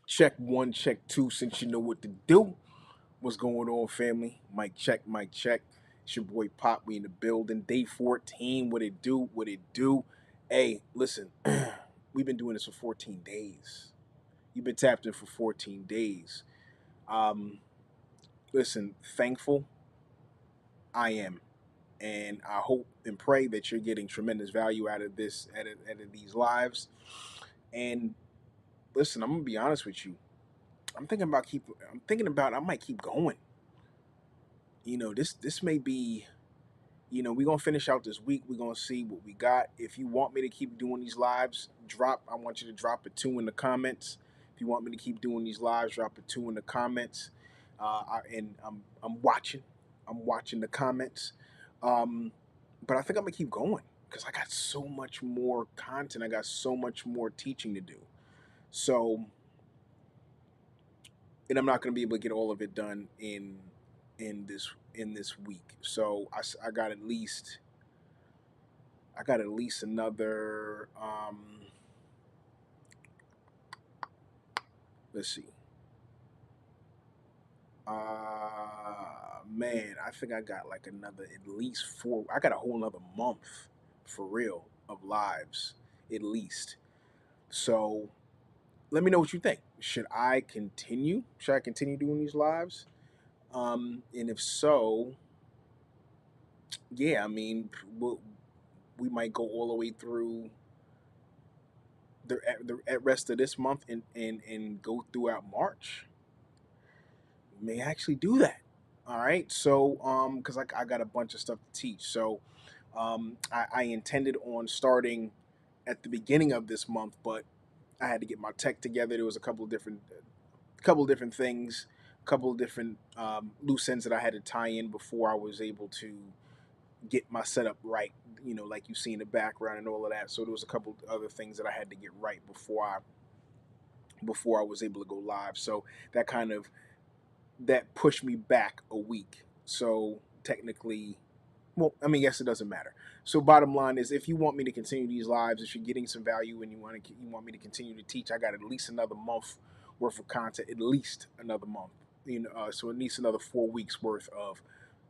Check one, check two, since you know what to do. What's going on, family? Mic check, mic check. It's your boy Pop. We in the building. Day 14. What it do? What it do? Hey, listen, we've been doing this for 14 days. You've been tapped in for 14 days. Um, Listen, thankful I am. And I hope and pray that you're getting tremendous value out of this, out of these lives. And listen, I'm gonna be honest with you. I'm thinking about I might keep going. This may be, we're gonna finish out this week. We're gonna see what we got. If you want me to keep doing these lives, I want you to drop a two in the comments. If you want me to keep doing these lives, drop a two in the comments. And I'm watching. I'm watching the comments. Um, but I think I'm gonna keep going because I got so much more content. I got so much more teaching to do. So, and I'm not gonna be able to get all of it done in this week. So I got at least another. Let's see. Man, I think I got like another at least four. I got a whole another month for real of lives at least. So let me know what you think. Should I continue? Should I continue doing these lives? And if so, yeah, I mean, we might go all the way through the rest of this month and go throughout March. We may actually do that. All right. So, because I got a bunch of stuff to teach. So, I intended on starting at the beginning of this month, but I had to get my tech together. There was a couple of different things, a couple of different loose ends that I had to tie in before I was able to get my setup right. Like you see in the background and all of that. So there was a couple other things that I had to get right before I was able to go live. So that kind of that pushed me back a week. So technically, well, I mean, yes, it doesn't matter. So bottom line is, if you want me to continue these lives, if you're getting some value and you want me to continue to teach, I got at least another month worth of content, at least another month. So at least another 4 weeks worth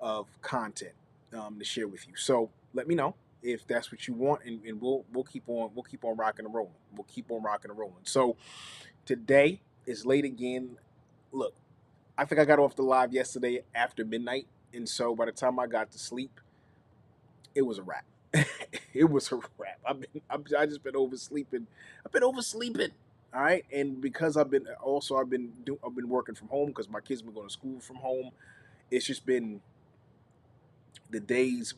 of content to share with you. So let me know if that's what you want, and we'll keep on rocking and rolling. We'll keep on rocking and rolling. So today is late again. Look, I think I got off the live yesterday after midnight, and so by the time I got to sleep, it was a wrap. It was a wrap. I just been oversleeping. I've been oversleeping. All right, and because I've been working from home because my kids been going to school from home. It's just been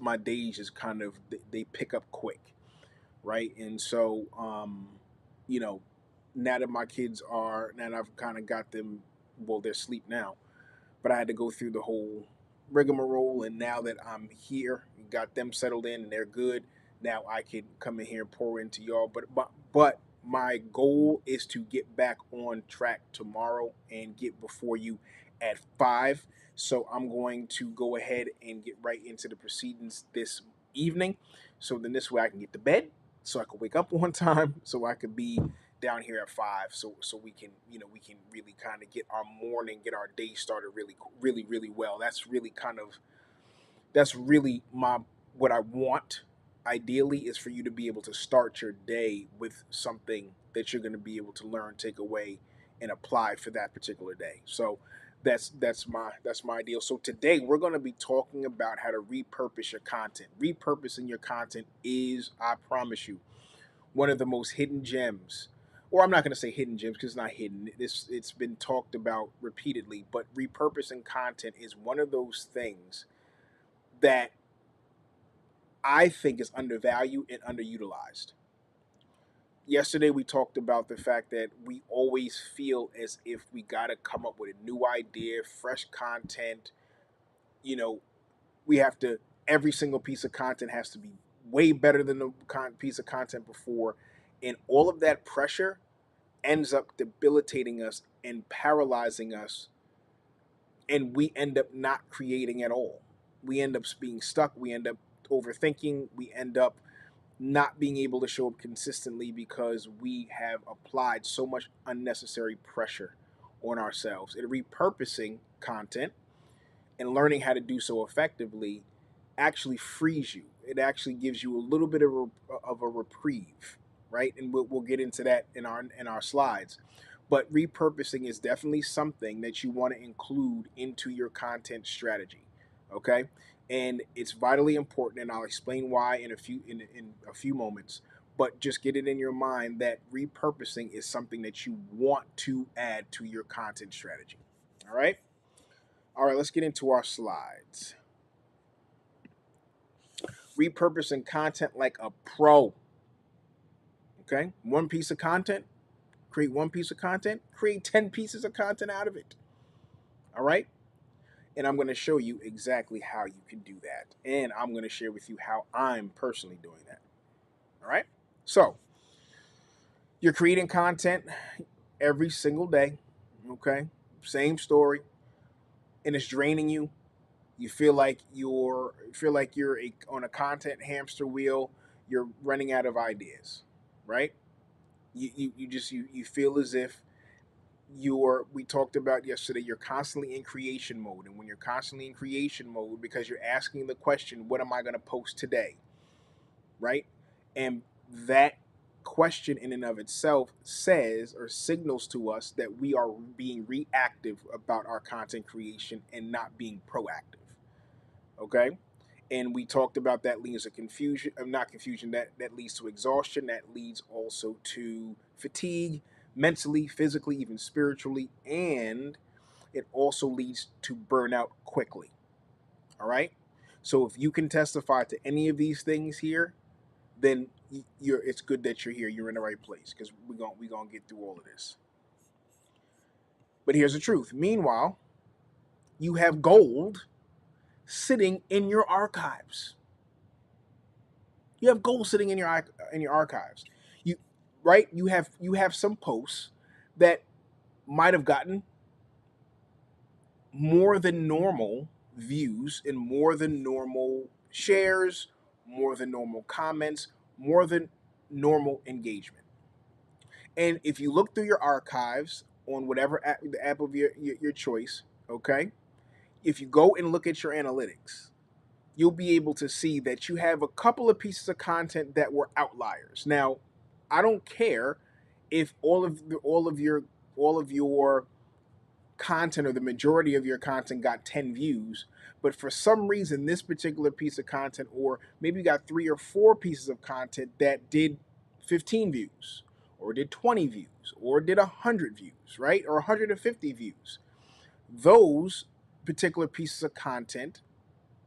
my days just kind of they pick up quick, right? And so you know, now that I've kind of got them, well, they're asleep now, but I had to go through the whole rigmarole. And now that I'm here, got them settled in and they're good, now I can come in here and pour into y'all. But my goal is to get back on track tomorrow and get before you at 5. So I'm going to go ahead and get right into the proceedings this evening. So then this way I can get to bed, so I can wake up on time, so I could be down here at 5, so we can really kind of get our morning, get our day started really really really well. That's really my what I want. Ideally, is for you to be able to start your day with something that you're going to be able to learn, take away, and apply for that particular day. So that's my ideal. So today we're going to be talking about how to repurpose your content. Repurposing your content is, I promise you, one of the most hidden gems. Or I'm not going to say hidden gems because it's not hidden. It's been talked about repeatedly, but repurposing content is one of those things that I think is undervalued and underutilized. Yesterday we talked about the fact that we always feel as if we got to come up with a new idea, fresh content. You know, we have to every single piece of content has to be way better than the piece of content before, and all of that pressure ends up debilitating us and paralyzing us, and we end up not creating at all. We end up being stuck. We end up overthinking. We end up not being able to show up consistently because we have applied so much unnecessary pressure on ourselves. And repurposing content and learning how to do so effectively actually frees you. It actually gives you a little bit of a reprieve, right? And we'll get into that in our slides. But repurposing is definitely something that you want to include into your content strategy, okay? And it's vitally important, and I'll explain why in a few moments. But just get it in your mind that repurposing is something that you want to add to your content strategy. All right? All right, let's get into our slides. Repurposing content like a pro. Okay? One piece of content, create one piece of content, create 10 pieces of content out of it. All right? And I'm going to show you exactly how you can do that. And I'm going to share with you how I'm personally doing that. All right? So, you're creating content every single day. Okay? Same story. And it's draining you. You feel like you're on a content hamster wheel. You're running out of ideas, right? You feel as if we talked about yesterday, you're constantly in creation mode. And when you're constantly in creation mode, because you're asking the question, what am I going to post today? Right? And that question in and of itself says or signals to us that we are being reactive about our content creation and not being proactive. Okay? And we talked about that leads to confusion, not confusion, that leads to exhaustion, that leads also to fatigue, mentally, physically, even spiritually, and it also leads to burnout quickly. All right? So if you can testify to any of these things here, then it's good that you're here. You're in the right place, because we're gonna get through all of this. But here's the truth. Meanwhile, you have gold sitting in your archives. You have gold sitting in your archives. You right? You have some posts that might have gotten more than normal views and more than normal shares, more than normal comments, more than normal engagement. And if you look through your archives on whatever the app of your choice, okay? If you go and look at your analytics, you'll be able to see that you have a couple of pieces of content that were outliers. Now, I don't care if all of your content or the majority of your content got 10 views, but for some reason this particular piece of content, or maybe you got 3 or 4 pieces of content that did 15 views or did 20 views or did 100 views, right? Or 150 views. Those particular pieces of content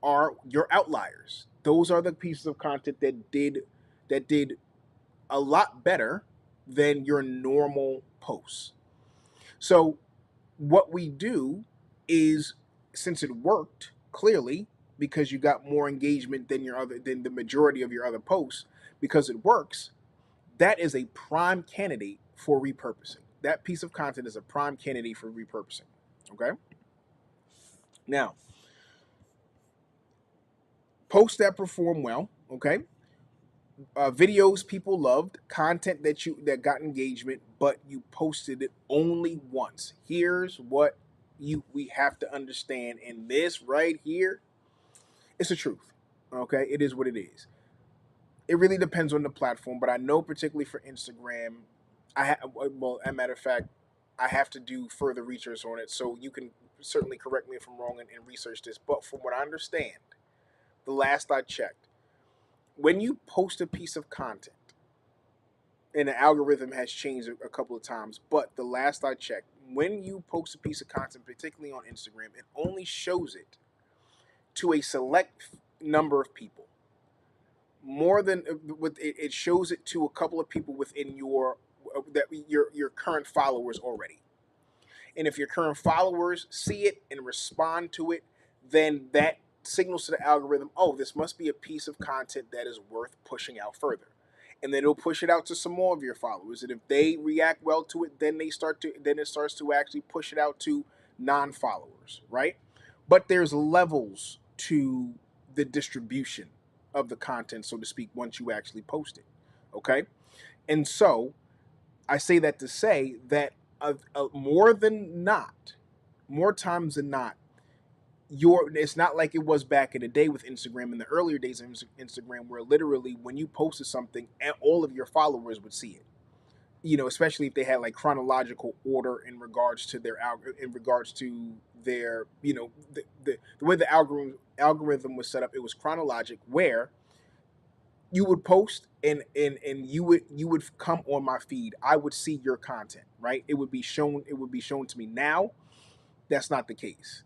are your outliers. Those are the pieces of content that did a lot better than your normal posts. So what we do is, since it worked clearly, because you got more engagement than the majority of your other posts, because it works, that is a prime candidate for repurposing. That piece of content is a prime candidate for repurposing. Okay? Now, posts that perform well, okay? Videos people loved, content that got engagement, but you posted it only once. Here's what we have to understand, and this right here, it's the truth. Okay, it is what it is. It really depends on the platform, but I know particularly for Instagram, well, as a matter of fact, I have to do further research on it, so you can certainly correct me if I'm wrong and research this. But from what I understand, the last I checked, when you post a piece of content, and the algorithm has changed a couple of times, but the last I checked, when you post a piece of content, particularly on Instagram, it only shows it to a select number of people. More than it shows it to a couple of people within your current followers already. And if your current followers see it and respond to it, then that signals to the algorithm, oh, this must be a piece of content that is worth pushing out further. And then it'll push it out to some more of your followers. And if they react well to it, then it starts to actually push it out to non-followers, right? But there's levels to the distribution of the content, so to speak, once you actually post it. Okay? And so I say that to say that more than not, more times than not, it's not like it was back in the day with Instagram, in the earlier days of Instagram, where literally when you posted something, all of your followers would see it. You know, especially if they had like chronological order in regards to their, you know, the way the algorithm was set up. It was chronologic, where you would post and you would come on my feed. I would see your content, right? It would be shown to me. Now that's not the case.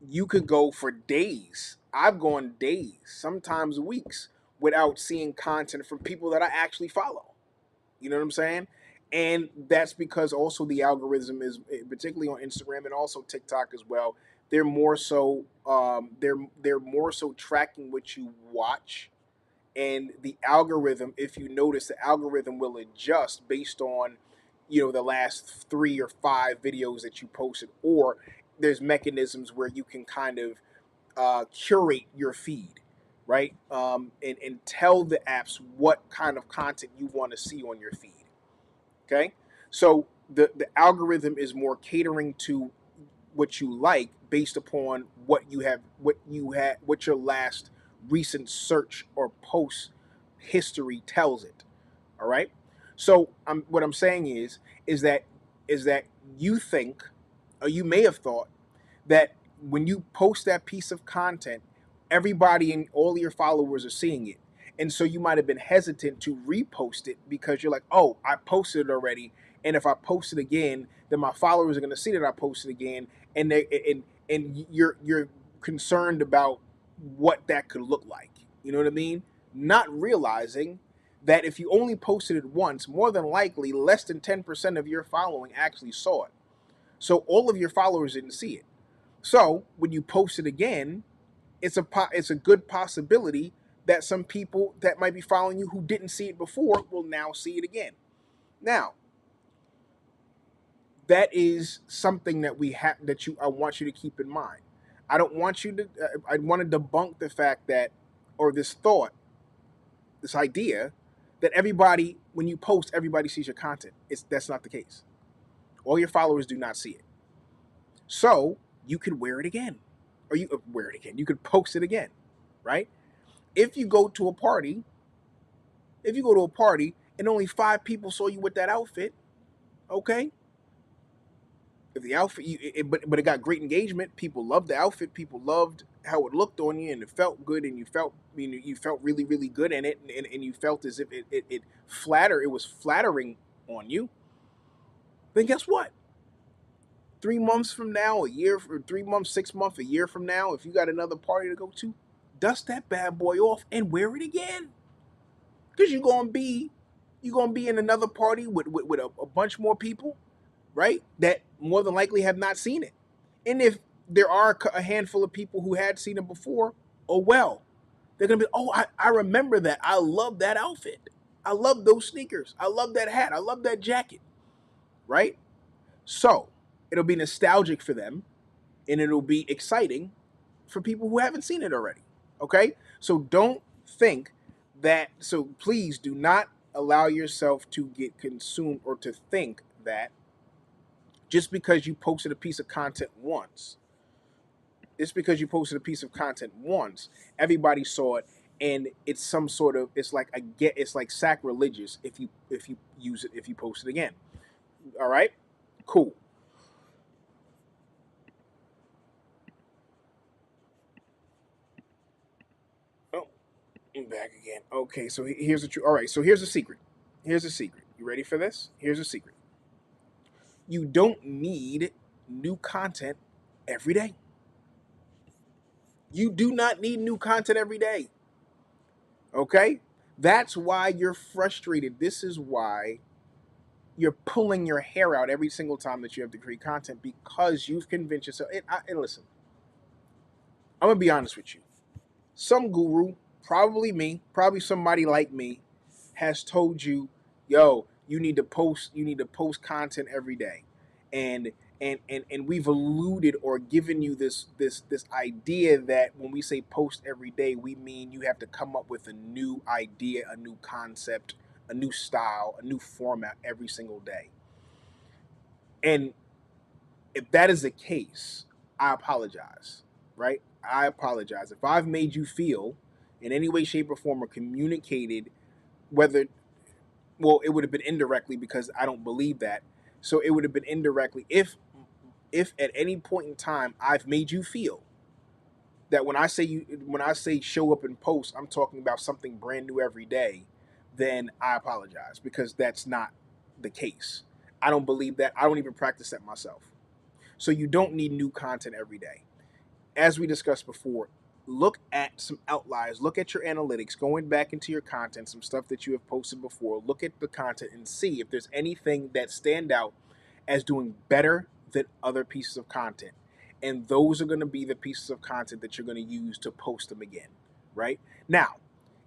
You could go for days. I've gone days, sometimes weeks, without seeing content from people that I actually follow. You know what I'm saying? And that's because also the algorithm is, particularly on Instagram and also TikTok as well. They're more so they're more so tracking what you watch, and the algorithm, if you notice, the algorithm will adjust based on, you know, the last 3 or 5 videos that you posted, or there's mechanisms where you can kind of curate your feed, right? And tell the apps what kind of content you want to see on your feed. Okay, so the algorithm is more catering to what you like based upon what your last recent search or post history tells it. All right. So what I'm saying is that you think, or you may have thought, that when you post that piece of content, everybody and all your followers are seeing it. And so you might have been hesitant to repost it because you're like, oh, I posted it already. And if I post it again, then my followers are going to see that I posted again. And you're concerned about what that could look like. You know what I mean? Not realizing that if you only posted it once, more than likely less than 10% of your following actually saw it. So all of your followers didn't see it. So when you post it again, it's a good possibility that some people that might be following you who didn't see it before will now see it again. Now, that is something that I want you to keep in mind. I don't want you to. I want to debunk the fact that, or this thought, this idea, that everybody, when you post, everybody sees your content. That's not the case. All your followers do not see it. So you could wear it again, or you wear it again. You could post it again, right? If you go to a party, and only 5 people saw you with that outfit, okay. If the outfit, but it got great engagement. People loved the outfit. People loved how it looked on you, and it felt good, and you felt really really good in it, and you felt as if it was flattering on you. Then guess what? 3 months from now, a year, or 3 months, 6 months, a year from now, if you got another party to go to, dust that bad boy off and wear it again. Because you're gonna be in another party with a bunch more people, right? That more than likely have not seen it. And if there are a handful of people who had seen it before, oh well. They're gonna be, oh, I remember that. I love that outfit. I love those sneakers. I love that hat. I love that jacket. Right? So it'll be nostalgic for them, and it'll be exciting for people who haven't seen it already. Okay? So don't think so please do not allow yourself to get consumed, or to think that just because you posted a piece of content once, everybody saw it, and it's some sort of, it's like sacrilegious if you post it again. All right? Cool. Oh, I'm back again. Okay, so here's the truth. All right, so here's the secret. Here's the secret. You ready for this? Here's the secret. You don't need new content every day. You do not need new content every day. Okay? That's why you're frustrated. This is why you're pulling your hair out every single time that you have to create content, because you've convinced yourself. And listen, I'm going to be honest with you. Some guru, probably me, probably somebody like me, has told you, yo, you need to post content every day. And And we've alluded or given you this idea that when we say post every day, we mean you have to come up with a new idea, a new concept, a new style, a new format every single day. And if that is the case, I apologize, right? I apologize. If I've made you feel in any way, shape, or form or communicated, whether, well, it would have been indirectly because I don't believe that. So it would have been indirectly if at any point in time I've made you feel that when I say show up and post, I'm talking about something brand new every day, then I apologize because that's not the case. I don't believe that. I don't even practice that myself. So you don't need new content every day. As we discussed before, look at some outliers, look at your analytics, going back into your content, some stuff that you have posted before, look at the content and see if there's anything that stand out as doing better than other pieces of content. And those are going to be the pieces of content that you're going to use to post them again, right? Now,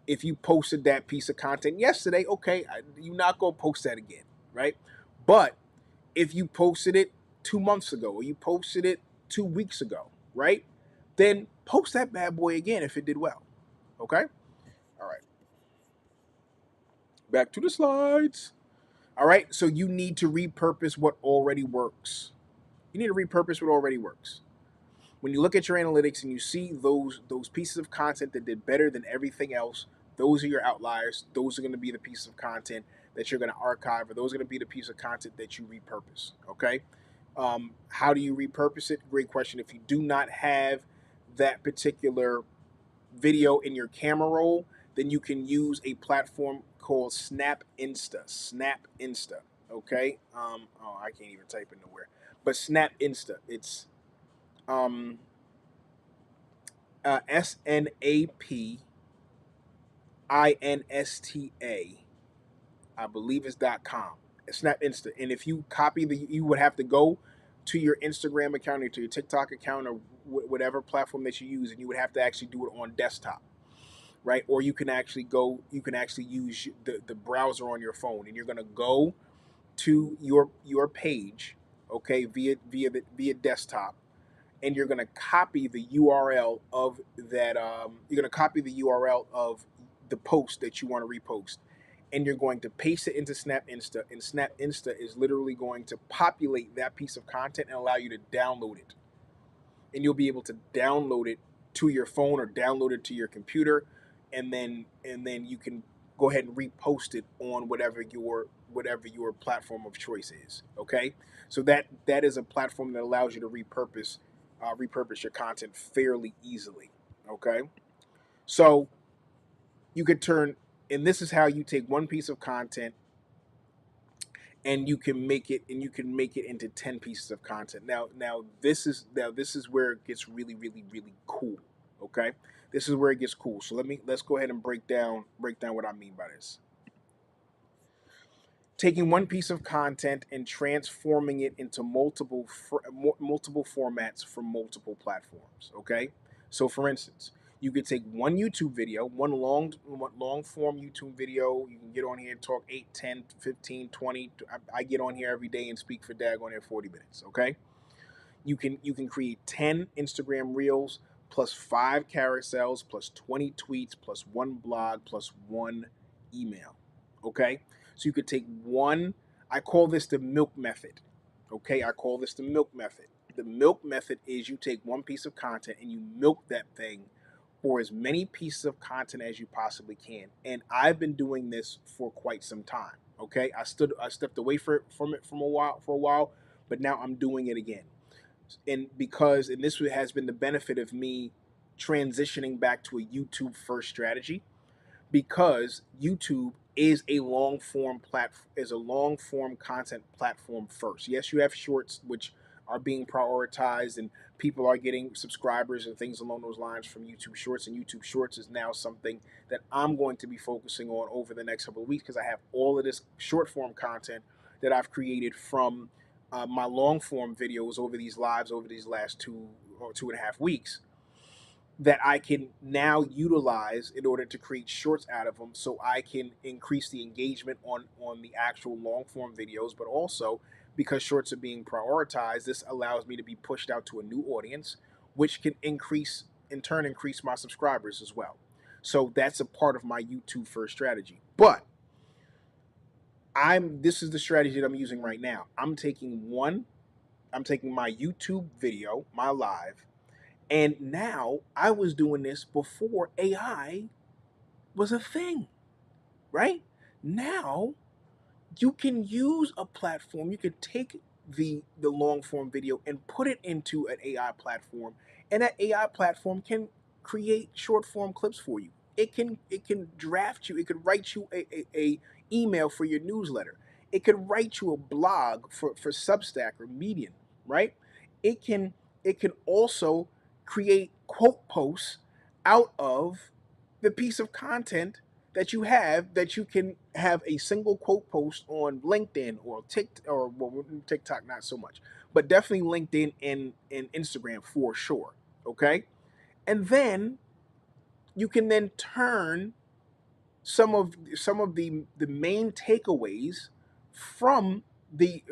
if you posted that piece of content yesterday, okay, you're not going to post that again, right? But if you posted it 2 months ago or you posted it 2 weeks ago, right? Then post that bad boy again if it did well. Okay? All right. Back to the slides. All right. So you need to repurpose what already works. You need to repurpose what already works. When you look at your analytics and you see those pieces of content that did better than everything else, those are your outliers. Those are going to be the pieces of content that you're going to archive, or those are going to be the piece of content that you repurpose. Okay. How do you repurpose it? Great question. If you do not have that particular video in your camera roll, then you can use a platform called Snap Insta. Snap Insta. Okay. Oh, I can't even type it nowhere. But Snap Insta. It's um, SNAPINSTA. I believe it's .com. Snap Insta. And if you copy you would have to go to your Instagram account or to your TikTok account or whatever platform that you use, and you would have to actually do it on desktop, right? Or you can actually use the browser on your phone, and you're going to go to your page, okay, via desktop, and you're going to copy the URL of that. You're going to copy the URL of the post that you want to repost, and you're going to paste it into Snap Insta. And Snap Insta is literally going to populate that piece of content and allow you to download it. And you'll be able to download it to your phone or download it to your computer, and then you can go ahead and repost it on whatever your platform of choice is. Okay, so that is a platform that allows you to repurpose your content fairly easily. Okay, so you could turn, and this is how you take one piece of content and you can make it into 10 pieces of content. Now this is where it gets really really really cool. Okay, this is where it gets cool. So let's go ahead and break down what I mean by this. Taking one piece of content and transforming it into multiple formats from multiple platforms. Okay, so for instance, you could take one YouTube video, one long form YouTube video. You can get on here and talk 8, 10, 15, 20. I get on here every day and speak for daggone near 40 minutes. Okay, you can create 10 Instagram reels plus 5 carousels plus 20 tweets plus 1 blog plus 1 email. Okay? So you could take one, I call this the milk method. Okay? I call this the milk method. The milk method is you take one piece of content and you milk that thing for as many pieces of content as you possibly can. And I've been doing this for quite some time. Okay? I stepped away from it for a while, but now I'm doing it again. And this has been the benefit of me transitioning back to a YouTube first strategy, because YouTube is a long form content platform first. Yes, you have shorts which are being prioritized and people are getting subscribers and things along those lines from YouTube Shorts, and YouTube Shorts is now something that I'm going to be focusing on over the next couple of weeks, because I have all of this short form content that I've created from my long form videos over these last 2.5 weeks, that I can now utilize in order to create shorts out of them, so I can increase the engagement on the actual long form videos, but also because shorts are being prioritized, this allows me to be pushed out to a new audience, which can in turn, increase my subscribers as well. So that's a part of my YouTube first strategy. But this is the strategy that I'm using right now. I'm taking my YouTube video, my live, and now I was doing this before AI was a thing, right? Now you can use a platform. You can take the long form video and put it into an AI platform, and that AI platform can create short form clips for you. It can draft you. It could write you a email for your newsletter. It could write you a blog for Substack or Medium, right? It can it can also create quote posts out of the piece of content that you have, that you can have a single quote post on LinkedIn or TikTok, or well, TikTok not so much, but definitely LinkedIn and Instagram for sure. Okay, and then you can then turn some of the main takeaways from the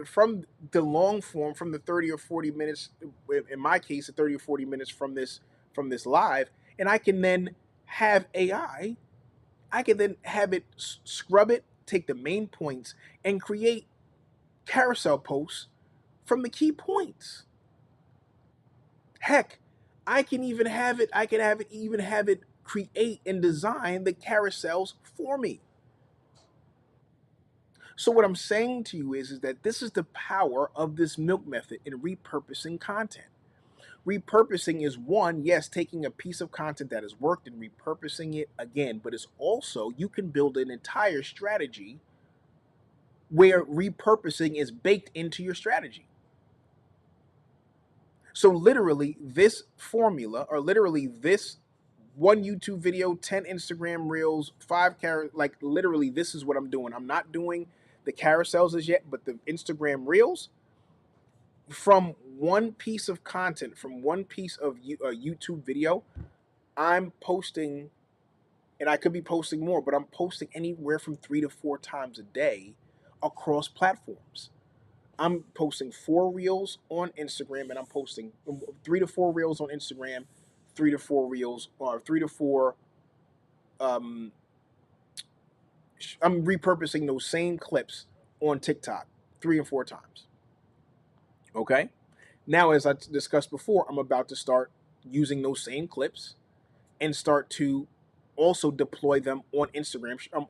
long form, from the 30 or 40 minutes, in my case the 30 or 40 minutes from this live, and I can then have I can then have it scrub it, take the main points, and create carousel posts from the key points. Heck, I can have it even have it create and design the carousels for me. So what I'm saying to you is that this is the power of this milk method in repurposing content. Repurposing is, one, yes, taking a piece of content that has worked and repurposing it again, but it's also, you can build an entire strategy where repurposing is baked into your strategy. So literally this formula, or literally this one YouTube video, 10 Instagram reels, like literally this is what I'm doing. I'm not doing the carousels as yet, but the Instagram reels, from one piece of content, from one piece of a YouTube video, I'm posting, and I could be posting more, but I'm posting anywhere from 3 to 4 times a day across platforms. I'm posting 4 reels on Instagram, and I'm posting 3 to 4 reels on Instagram, 3 to 4 reels, or 3 to 4. Um, I'm repurposing those same clips on TikTok 3 and 4 times. Okay. Now, as I discussed before, I'm about to start using those same clips and start to also deploy them on Instagram. On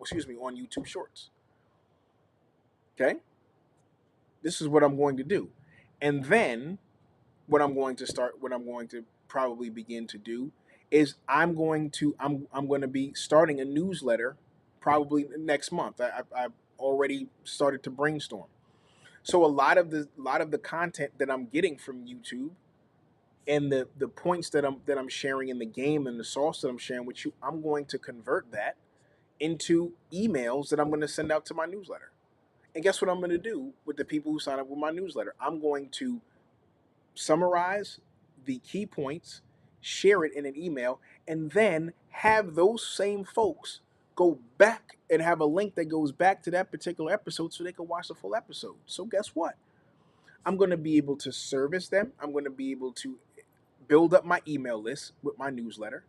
YouTube Shorts. Okay. This is what I'm going to do, and then what I'm going to probably begin to do is I'm going to be starting a newsletter probably next month. I've already started to brainstorm. So a lot of the content that I'm getting from YouTube, and the points that I'm sharing in the game, and the sauce that I'm sharing with you, I'm going to convert that into emails that I'm going to send out to my newsletter. And guess what I'm going to do with the people who sign up with my newsletter? I'm going to summarize the key points, share it in an email, and then have those same folks go back and have a link that goes back to that particular episode so they can watch the full episode. So guess what? I'm going to be able to service them. I'm going to be able to build up my email list with my newsletter.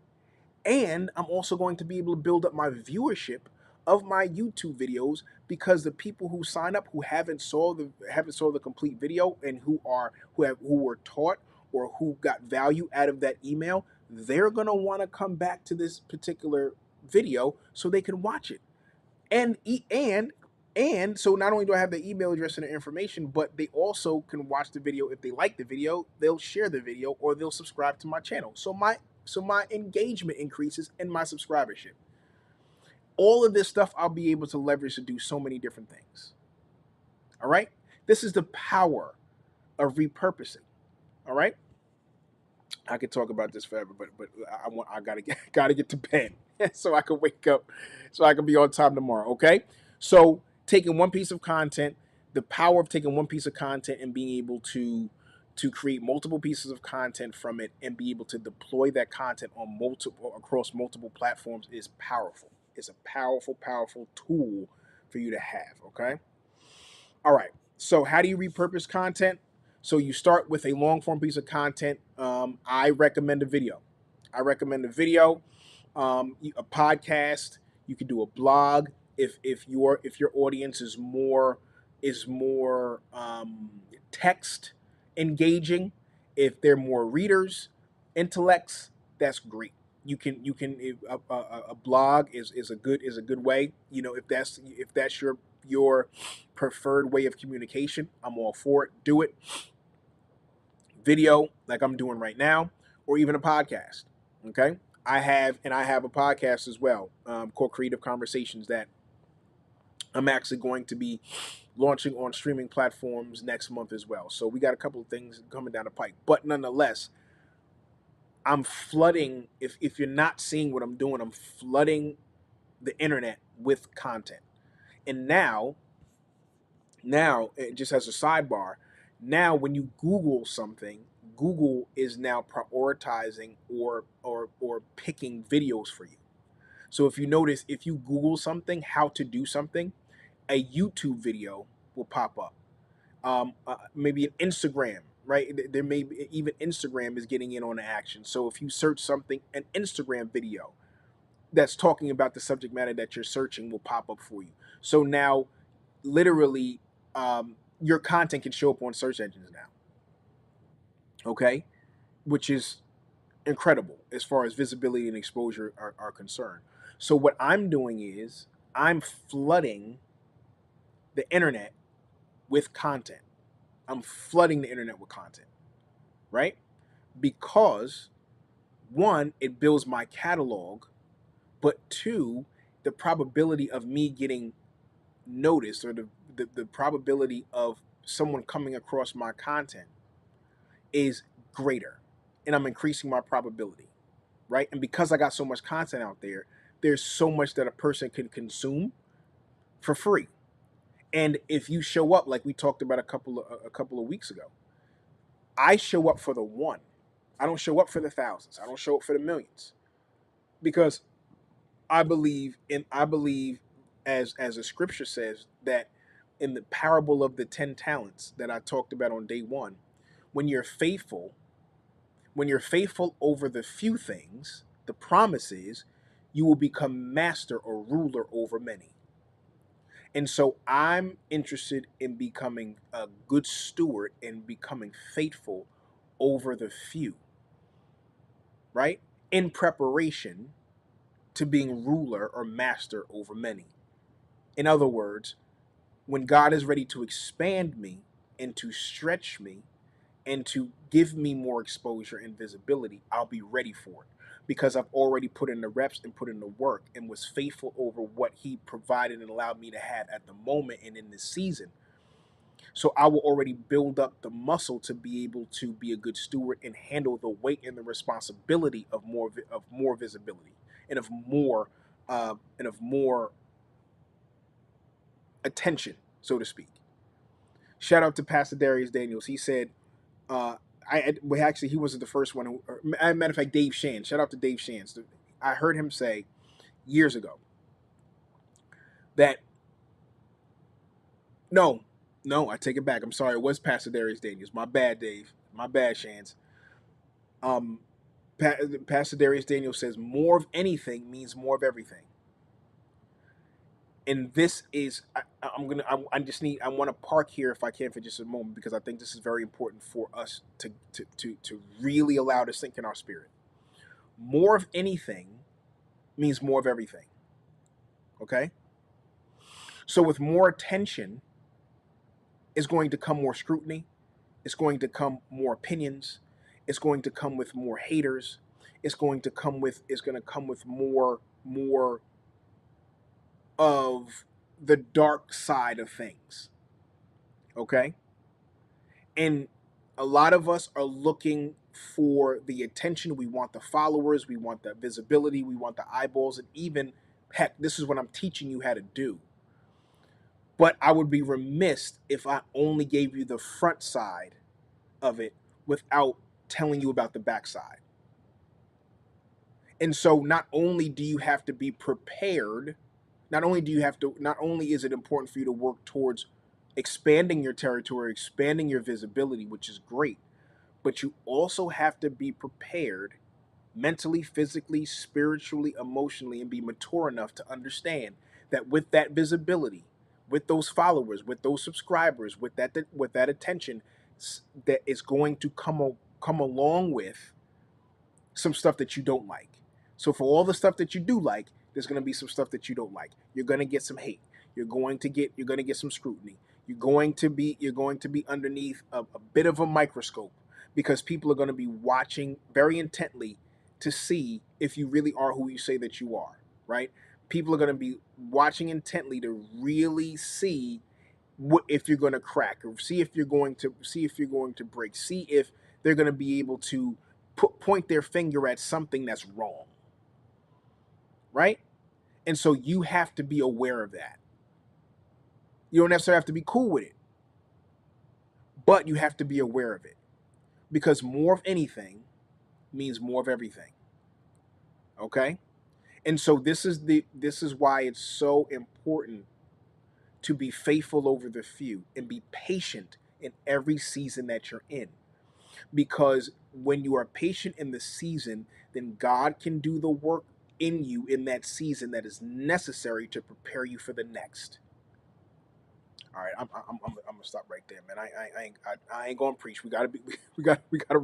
And I'm also going to be able to build up my viewership of my YouTube videos, because the people who sign up, who haven't saw the complete video, and who were taught or who got value out of that email, they're gonna want to come back to this particular video so they can watch it. And so not only do I have the email address and the information, but they also can watch the video. If they like the video, they'll share the video, or they'll subscribe to my channel. So my engagement increases and my subscribership. All of this stuff I'll be able to leverage to do so many different things. All right? This is the power of repurposing. All right? I could talk about this forever, but I gotta get to bed so I can wake up, so I can be on time tomorrow. Okay? So taking one piece of content, the power of taking one piece of content and being able to create multiple pieces of content from it, and be able to deploy that content on across multiple platforms is powerful. It's a powerful, powerful tool for you to have. Okay. All right. So how do you repurpose content? So you start with a long form piece of content. I recommend a video. I recommend a video, a podcast. You can do a blog if your audience is more text engaging. If they're more readers, intellects, that's great. A blog is a good way. If that's your preferred way of communication, I'm all for it. Do it. Video like I'm doing right now, or even a podcast. Okay, I have a podcast as well, called Creative Conversations, that I'm actually going to be launching on streaming platforms next month as well. So we got a couple of things coming down the pike, but nonetheless, I'm flooding. If you're not seeing what I'm doing, I'm flooding the internet with content. And now, just as a sidebar, now when you Google something, Google is now prioritizing or picking videos for you. So if you notice, if you Google something, how to do something, a YouTube video will pop up. Maybe an Instagram, right? There may be, even Instagram is getting in on the action. So if you search something, an Instagram video that's talking about the subject matter that you're searching will pop up for you. So now, literally, your content can show up on search engines now. Okay, which is incredible as far as visibility and exposure are concerned. So what I'm doing is I'm flooding the internet with content. I'm flooding the internet with content, right? Because one, it builds my catalog, but two, the probability of me getting noticed, or the probability of someone coming across my content is greater, and I'm increasing my probability, right? And because I got so much content out there, there's so much that a person can consume for free. And if you show up, like we talked about a couple of weeks ago, I show up for the one. I don't show up for the thousands. I don't show up for the millions, because I believe, as a scripture says, that in the parable of the 10 talents that I talked about on day one, when you're faithful, over the few things, the promise is you will become master or ruler over many. And so I'm interested in becoming a good steward and becoming faithful over the few, right? In preparation to being ruler or master over many. In other words, when God is ready to expand me and to stretch me and to give me more exposure and visibility, I'll be ready for it, because I've already put in the reps and put in the work and was faithful over what He provided and allowed me to have at the moment and in this season. So I will already build up the muscle to be able to be a good steward and handle the weight and the responsibility of more visibility, and of more attention, so to speak. Shout out to Pastor Darius Daniels. He said, well, actually, he wasn't the first one. Matter of fact, Dave Shan. Shout out to Dave Shan. I heard him say years ago that no, no, I take it back. I'm sorry. It was Pastor Darius Daniels. My bad, Dave. My bad, Shans. Um, Pastor Darius Daniels says more of anything means more of everything. And this is, I want to park here if I can for just a moment, because I think this is very important for us to really allow to sink in our spirit. More of anything means more of everything. Okay? So with more attention is going to come more scrutiny. It's going to come more opinions. It's going to come with more haters. It's going to come with more of the dark side of things. Okay? And a lot of us are looking for the attention. We want the followers, we want the visibility, we want the eyeballs, and even, heck, this is what I'm teaching you how to do. But I would be remiss if I only gave you the front side of it without telling you about the backside. And so not only do you have to be prepared, not only is it important for you to work towards expanding your territory, expanding your visibility, which is great. But you also have to be prepared mentally, physically, spiritually, emotionally, and be mature enough to understand that with that visibility, with those followers, with those subscribers, with that attention, that is going to come along with some stuff that you don't like. So for all the stuff that you do like, there's going to be some stuff that you don't like. You're going to get some hate. You're going to get some scrutiny. You're going to be underneath a bit of a microscope because people are going to be watching very intently to see if you really are who you say that you are, right? People are going to be watching intently to really see what if you're going to crack, or see if you're going to break, see if they're going to be able to point their finger at something that's wrong, right? And so you have to be aware of that. You don't necessarily have to be cool with it, but you have to be aware of it because more of anything means more of everything. Okay? And so this is why it's so important to be faithful over the few and be patient in every season that you're in. Because when you are patient in the season, then God can do the work in you in that season that is necessary to prepare you for the next. All right, I'm gonna stop right there, man. I ain't gonna preach. We gotta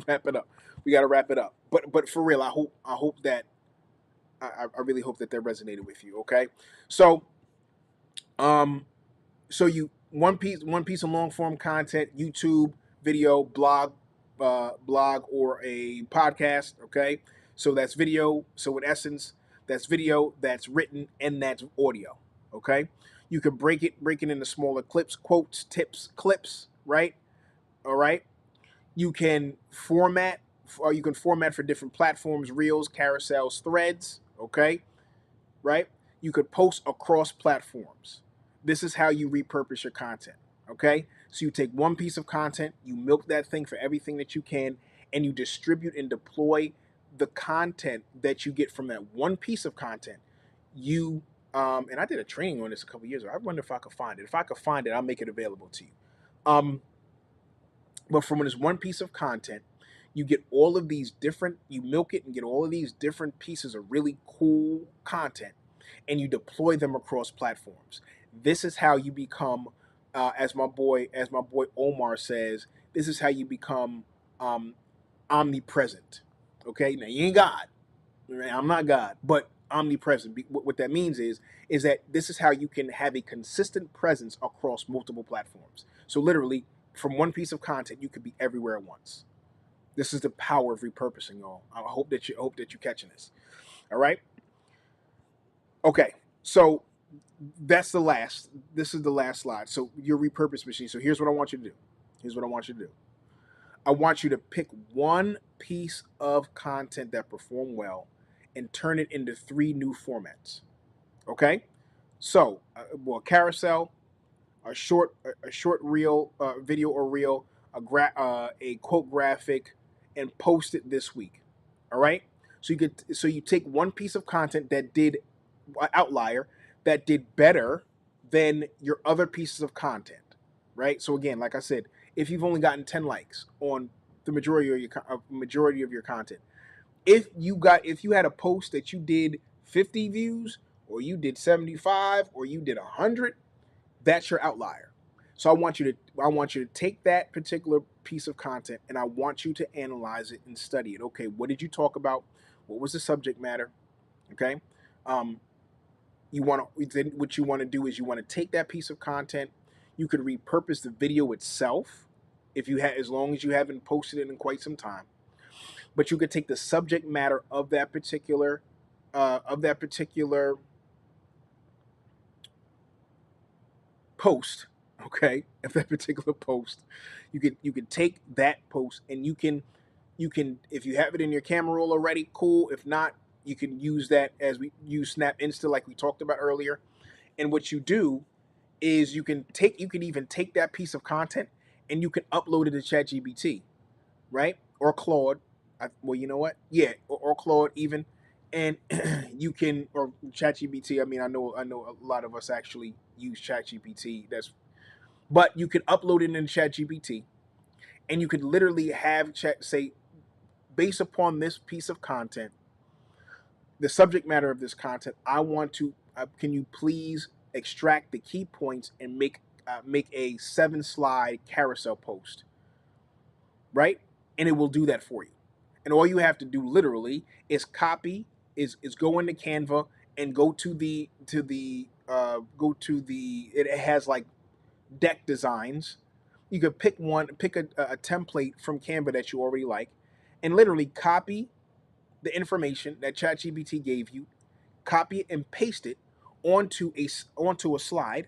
wrap it up. We gotta wrap it up. But for real, I hope that I really hope that resonated with you. Okay, so um so you one piece of long form content, YouTube, video, blog or a podcast. Okay, so that's video. So in essence, that's video, that's written, and that's audio. Okay, you can break it into smaller clips, quotes, tips, clips. Right. All right. You can format. You can format for different platforms: reels, carousels, threads. Okay, right? You could post across platforms. This is how you repurpose your content. Okay? So you take one piece of content, you milk that thing for everything that you can, and you distribute and deploy the content that you get from that one piece of content. You and I did a training on this a couple years ago. I wonder if I could find it. If I could find it, I'll make it available to you. But from this one piece of content, you get all of these different, you milk it and get all of these different pieces of really cool content, and you deploy them across platforms. This is how you become, as my boy Omar says, this is how you become um, omnipresent. Okay, now you ain't God. I'm not God, but omnipresent. What that means is that this is how you can have a consistent presence across multiple platforms. So literally, from one piece of content, you could be everywhere at once. This is the power of repurposing, y'all. I hope that you're catching this. All right. Okay. So that's the last. This is the last slide. So your repurpose machine. So here's what I want you to do. Here's what I want you to do. I want you to pick one piece of content that performed well and turn it into 3 new formats. Okay? So, carousel, a short reel, video or reel, a quote graphic, and post it this week. All right? So you take one piece of content that did outlier that did better than your other pieces of content, right? So again, like I said, if you've only gotten 10 likes on the majority of your content, if you had a post that you did 50 views, or you did 75, or you did 100, that's your outlier. So I want you to take that particular piece of content, and I want you to analyze it and study it. Okay, what did you talk about? What was the subject matter? Okay. Um, what you want to do is you want to take that piece of content. You could repurpose the video itself if you had, as long as you haven't posted it in quite some time. But you could take the subject matter of that particular post, okay, of that particular post. You could take that post, and you can, if you have it in your camera roll already, cool. If not, you can use that as we use Snap Insta like we talked about earlier. And what you do is you can even take that piece of content and you can upload it to ChatGPT, right? Or Claude. Well, you know what? Yeah, or Claude even, and you can, or ChatGPT. I mean, I know a lot of us actually use ChatGPT. But you can upload it in ChatGPT, and you could literally have Chat say, based upon this piece of content, the subject matter of this content, I want to. Can you please extract the key points and make a 7 slide carousel post, right? And it will do that for you. And all you have to do literally is copy, is go into Canva and go to the it has like deck designs. You could pick a template from Canva that you already like, and literally copy the information that ChatGPT gave you, copy it and paste it onto a slide,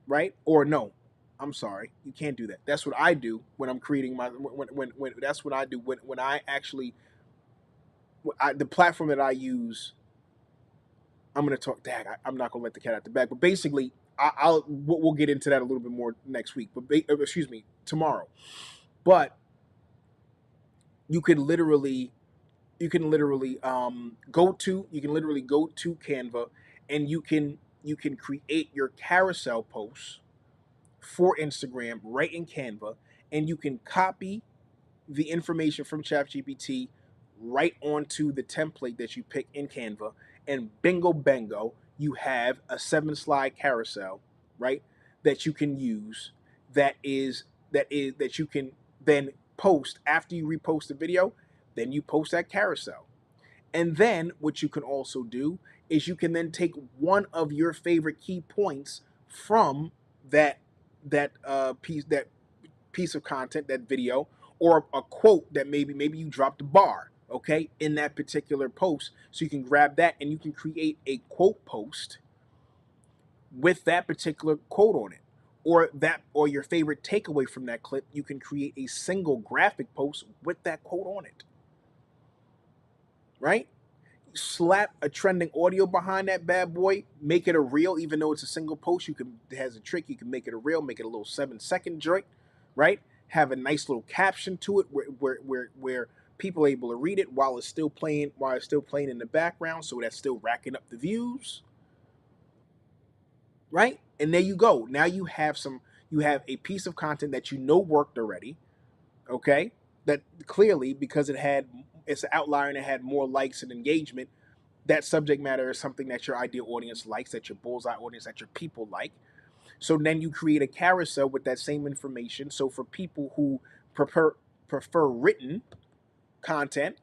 right? Or no, I'm sorry, you can't do that. That's what I do when I'm creating my when that's what I do when I actually the platform that I use. I'm gonna talk. Dag, I'm not gonna let the cat out the bag. But basically, we'll get into that a little bit more next week. But excuse me, tomorrow. But you can literally go to Canva, and you can create your carousel posts for Instagram right in Canva, and you can copy the information from ChatGPT right onto the template that you pick in Canva, and bingo bango, you have a 7 slide carousel, right? That you can use. That you can then post after you repost the video. Then you post that carousel, and then what you can also do is you can then take one of your favorite key points from that piece of content, that video, or a quote that maybe you dropped a bar, okay, in that particular post. So you can grab that and you can create a quote post with that particular quote on it. Or your favorite takeaway from that clip, you can create a single graphic post with that quote on it. Right? Slap a trending audio behind that bad boy, make it a reel, even though it's a single post. It has a trick, you can make it a reel, make it a little 7 second joint, right? Have a nice little caption to it where people are able to read it while it's still playing in the background, so that's still racking up the views, right? And there you go. Now you have a piece of content that you know worked already, okay? That clearly, because it's an outlier and it had more likes and engagement, that subject matter is something that your ideal audience likes, that your bullseye audience, that your people like. So then you create a carousel with that same information. So for people who prefer written content,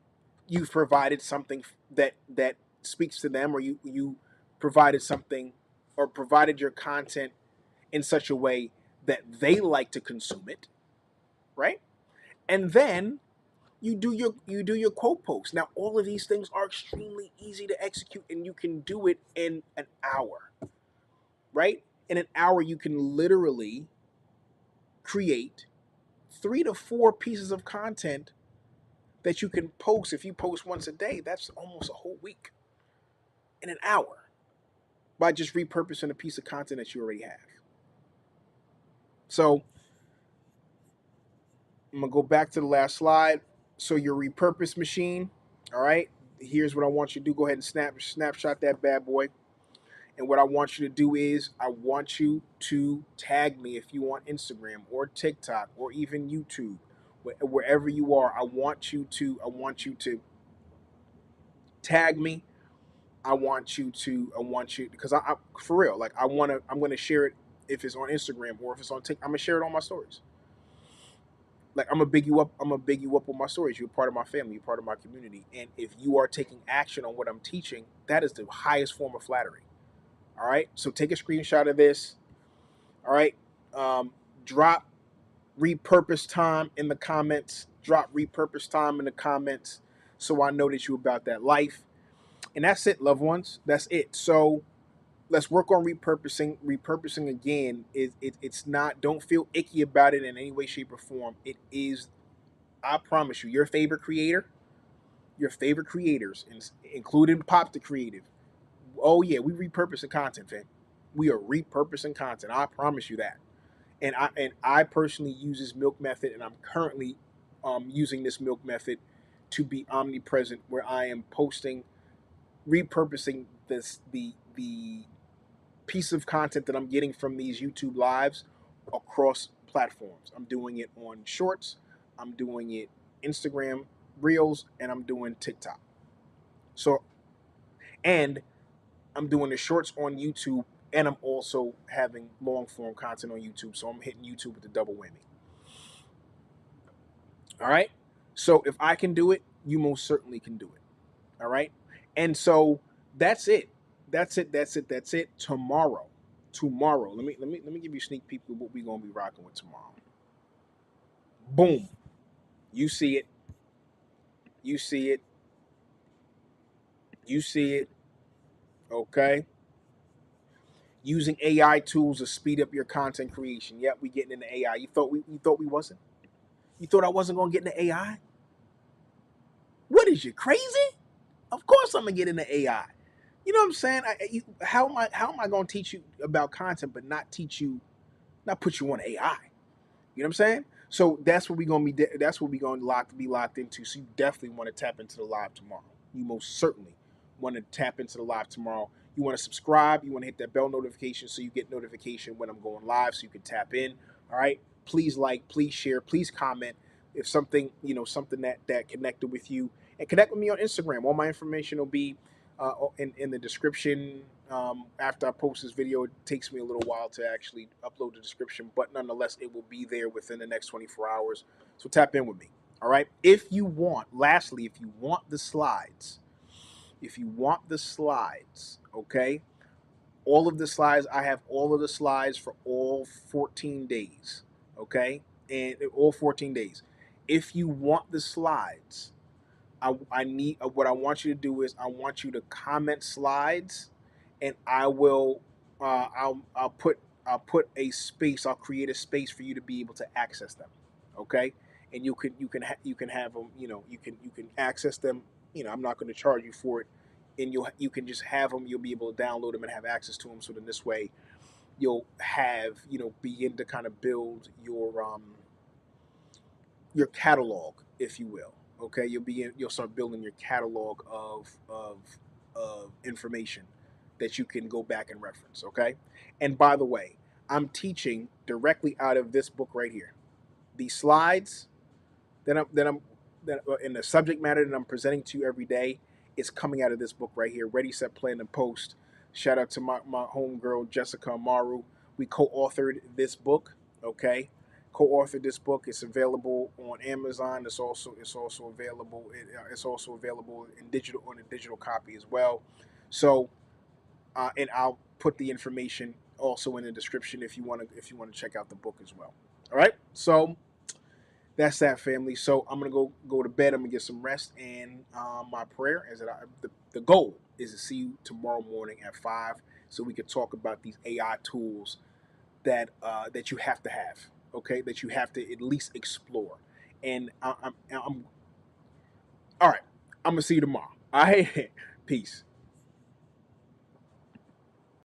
you've provided something that speaks to them, or you provided something, or provided your content in such a way that they like to consume it, right? And then you do your quote post. Now all of these things are extremely easy to execute, and you can do it in an hour, right? In an hour you can literally create 3 to 4 pieces of content that you can post. If you post once a day, that's almost a whole week in an hour, by just repurposing a piece of content that you already have. So I'm gonna go back to the last slide. So your repurpose machine, all right, here's what I want you to do. Go ahead and snapshot that bad boy. And what I want you to do is I want you to tag me if you on Instagram or TikTok or even YouTube, wherever you are. I want you to tag me. I want you because I for real, like I'm gonna share it if it's on Instagram, or if it's on TikTok, I'm gonna share it on my stories. Like I'm gonna big you up. I'm gonna big you up on my stories. You're part of my family. You're part of my community. And if you are taking action on what I'm teaching, that is the highest form of flattery. All right. So take a screenshot of this. All right. Drop repurpose time in the comments. Drop repurpose time in the comments, so I know that you're about that life. And that's it, loved ones. That's it. So let's work on repurposing. Repurposing again it's not. Don't feel icky about it in any way, shape, or form. It is. I promise you, your favorite creators, including Pop the Creative. Oh yeah, we repurposing content, fam. We are repurposing content. I promise you that. And I personally use this milk method, and I'm currently using this milk method to be omnipresent, where I am posting, repurposing the piece of content that I'm getting from these YouTube lives across platforms. I'm doing it on Shorts, I'm doing it Instagram Reels, and I'm doing TikTok. So, and I'm doing the Shorts on YouTube, and I'm also having long form content on YouTube. So I'm hitting YouTube with the double whammy. All right. So if I can do it, you most certainly can do it. All right. And so that's it. That's it. That's it. That's it. Tomorrow. Tomorrow. Let me give you a sneak peek of what we're gonna be rocking with tomorrow. Boom. You see it. You see it. You see it. Okay. Using AI tools to speed up your content creation. Yep, we getting into AI. You thought we wasn't? You thought I wasn't gonna get into AI? What is you crazy? Of course I'm gonna get into AI. You know what I'm saying? How am I going to teach you about content, but not put you on AI? You know what I'm saying? So that's what we're going to be. That's what we're going to be locked into. So you definitely want to tap into the live tomorrow. You most certainly want to tap into the live tomorrow. You want to subscribe. You want to hit that bell notification so you get notification when I'm going live, so you can tap in. All right. Please like. Please share. Please comment if something something that connected with you, and connect with me on Instagram. All my information will be in the description. After I post this video, it takes me a little while to actually upload the description, but nonetheless, it will be there within the next 24 hours. So tap in with me. All right. Lastly, if you want the slides, okay, all of the slides, I have all of the slides for all 14 days, okay, and all 14 days. If you want the slides, I need what I want you to do is I want you to comment slides, and I will I'll put a space. I'll create a space for you to be able to access them. Okay, and you can have them. You can access them. I'm not going to charge you for it, and you can just have them. You'll be able to download them and have access to them. So then this way, you'll have begin to kind of build your catalog, if you will. Okay, you'll start building your catalog of information that you can go back and reference. Okay, and by the way, I'm teaching directly out of this book right here. These slides that in the subject matter that I'm presenting to you every day is coming out of this book right here. Ready, Set, Plan, and Post. Shout out to my homegirl Jessica Amaru. We co-authored this book. Okay, co-authored this book. It's available on Amazon. It's also available. It's also available in digital on a digital copy as well. So, and I'll put the information also in the description if you want to check out the book as well. All right. So that's that, family. So I'm gonna go to bed. I'm gonna get some rest, and my prayer is that the goal is to see you tomorrow morning at 5, so we can talk about these AI tools that you have to have, okay? That you have to at least explore. And I'm all right. I'm gonna see you tomorrow. All right, peace.